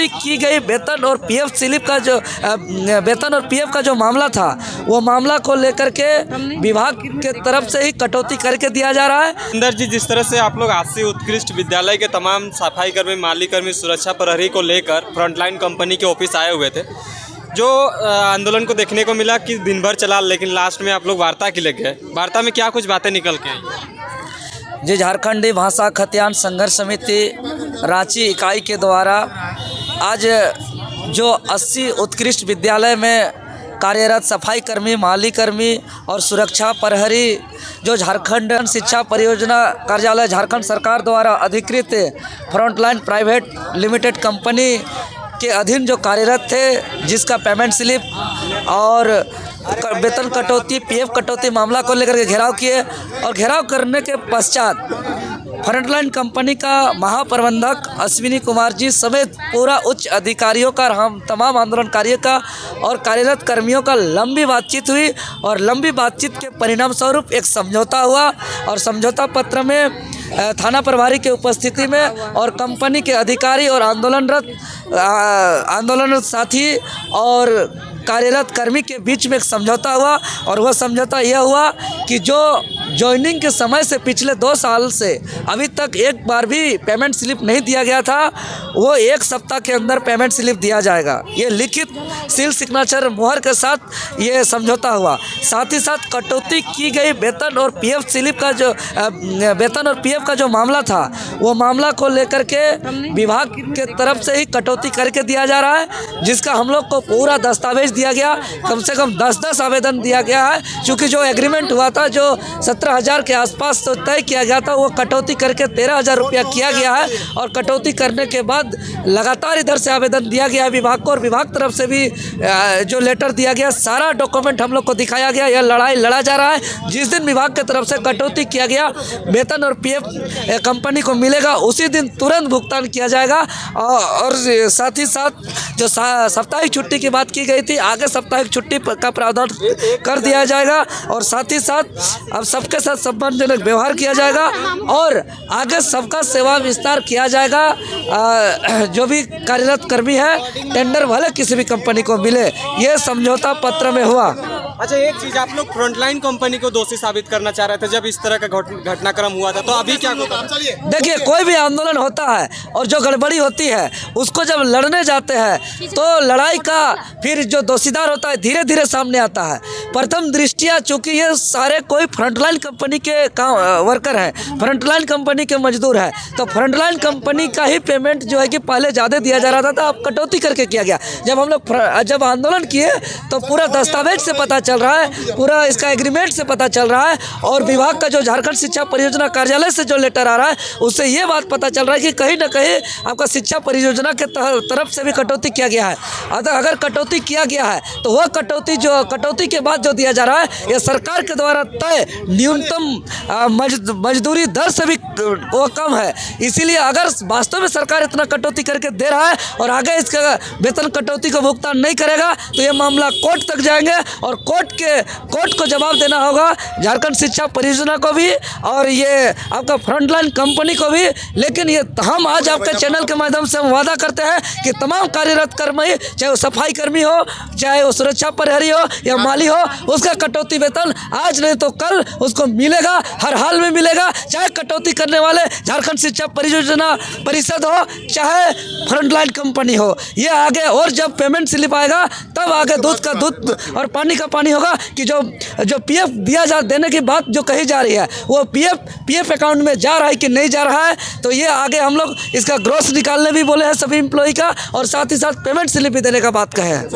कटौती की गई वेतन और पीएफ स्लिप का जो वेतन और पीएफ का जो मामला था, वो मामला को लेकर के विभाग के तरफ से ही कटौती करके दिया जा रहा है। अंदर जी, जिस तरह से आप लोग आज से उत्कृष्ट विद्यालय के तमाम सफाई कर्मी, माली कर्मी, सुरक्षा प्रहरी को लेकर फ्रंटलाइन कंपनी के ऑफिस आए हुए थे, जो आंदोलन को देखने को मिला कि दिन भर चला, लेकिन लास्ट में आप लोग वार्ता के लिए गए। वार्ता में क्या कुछ बातें निकल के आई? जी, झारखंडी भाषा खतियान संघर्ष समिति रांची इकाई के द्वारा आज जो 80 उत्कृष्ट विद्यालय में कार्यरत सफाई कर्मी, माली कर्मी और सुरक्षा प्रहरी जो झारखंड शिक्षा परियोजना कार्यालय झारखंड सरकार द्वारा अधिकृत फ्रंटलाइन प्राइवेट लिमिटेड कंपनी के अधीन जो कार्यरत थे, जिसका पेमेंट स्लिप और वेतन कटौती, पीएफ कटौती मामला को लेकर के घेराव किए और घेराव करने के पश्चात फ्रंटलाइन कंपनी का महाप्रबंधक अश्विनी कुमार जी समेत पूरा उच्च अधिकारियों का, हम तमाम आंदोलनकारियों का और कार्यरत कर्मियों का लंबी बातचीत हुई और लंबी बातचीत के परिणाम स्वरूप एक समझौता हुआ और समझौता पत्र में थाना प्रभारी के उपस्थिति में और कंपनी के अधिकारी और आंदोलनरत साथी और कार्यरत कर्मी के बीच में एक समझौता हुआ और वह समझौता यह हुआ कि जो ज्वाइनिंग के समय से पिछले 2 साल से अभी तक एक बार भी पेमेंट स्लिप नहीं दिया गया था, वो 1 सप्ताह के अंदर पेमेंट स्लिप दिया जाएगा। ये लिखित सील सिग्नेचर मुहर के साथ ये समझौता हुआ। साथ ही साथ कटौती की गई वेतन और पीएफ स्लिप का जो वेतन और पीएफ का जो मामला था, वो मामला को लेकर के विभाग के तरफ से ही कटौती करके दिया जा रहा है, जिसका हम लोग को पूरा दस्तावेज दिया गया। कम से कम 10 आवेदन दिया गया है, क्योंकि जो एग्रीमेंट हुआ था जो 17,000 के आसपास तो तय किया गया था, वो कटौती करके 13,000 रुपया किया गया है और कटौती करने के बाद लगातार इधर से आवेदन दिया गया है विभाग को और विभाग तरफ से भी जो लेटर दिया गया, सारा डॉक्यूमेंट हम लोग को दिखाया गया। यह लड़ाई लड़ा जा रहा है। जिस दिन विभाग की तरफ से कटौती किया गया, वेतन और पीएफ कंपनी को मिलेगा, उसी दिन तुरंत भुगतान किया जाएगा। और साथ ही साथ जो साप्ताहिक छुट्टी की बात की गई थी, आगे साप्ताहिक छुट्टी का प्रावधान कर दिया जाएगा और साथ ही साथ अब सबके साथ सम्मानजनक व्यवहार किया जाएगा और आगे सबका सेवा विस्तार किया जाएगा। जो भी कार्यरत कर्मी है, टेंडर भले किसी भी कंपनी को मिले, ये समझौता पत्र में हुआ। अच्छा, एक चीज़, आप लोग फ्रंटलाइन कंपनी को दोषी साबित करना चाह रहे थे जब इस तरह का घटनाक्रम हुआ था, तो अभी क्या होगा? देखिए, कोई भी आंदोलन होता है और जो गड़बड़ी होती है उसको जब लड़ने जाते हैं तो लड़ाई का फिर जो दोषीदार होता है धीरे धीरे सामने आता है। प्रथम दृष्टिया चूँकि ये सारे कोई फ्रंटलाइन कंपनी के वर्कर हैं, फ्रंटलाइन कंपनी के मजदूर हैं, तो फ्रंटलाइन कंपनी का ही पेमेंट जो है कि पहले ज़्यादा दिया जा रहा था, अब कटौती करके किया गया। जब हम लोग जब आंदोलन किए तो पूरा दस्तावेज से पता चल रहा है, पूरा इसका एग्रीमेंट से पता चल रहा है और विभाग का जो झारखंड शिक्षा परियोजना कार्यालय से जो लेटर आ रहा है, उससे ये बात पता चल रहा है कि कहीं ना कहीं आपका शिक्षा परियोजना के तरफ से भी कटौती किया गया है। अगर कटौती किया गया है तो वह कटौती के बाद जो दिया जा रहा है, यह सरकार के द्वारा तय न्यूनतम मजदूरी दर से भी वो कम है। इसीलिए अगर वास्तव में सरकार इतना कटौती करके दे रहा है और आगे इसका वेतन कटौती का भुगतान नहीं करेगा, तो ये मामला कोर्ट तक जाएंगे और कोर्ट को जवाब देना होगा झारखंड शिक्षा परियोजना को भी और ये आपका फ्रंटलाइन कंपनी को भी। लेकिन ये हम आज आपके चैनल के माध्यम से हम वादा करते हैं कि तमाम कार्यरत कर्मी, चाहे वो सफाई कर्मी हो, चाहे वो सुरक्षा प्रहरी हो या माली हो, उसका कटौती वेतन आज नहीं तो कल उसको मिलेगा, हर हाल में मिलेगा। चाहे कटौती करने वाले झारखंड शिक्षा परियोजना परिषद हो, चाहे फ्रंटलाइन कंपनी हो, ये आगे और जब पेमेंट स्लिप आएगा तब आगे दूध का दूध और पानी का पानी होगा कि जो पीएफ देने की बात जो कही जा रही है, वो पीएफ अकाउंट में जा रहा है कि नहीं जा रहा है। तो ये आगे हम लोग इसका ग्रॉस निकालने भी बोले हैं सभी एम्प्लॉय का और साथ ही साथ पेमेंट स्लिप भी देने का बात कहे हैं।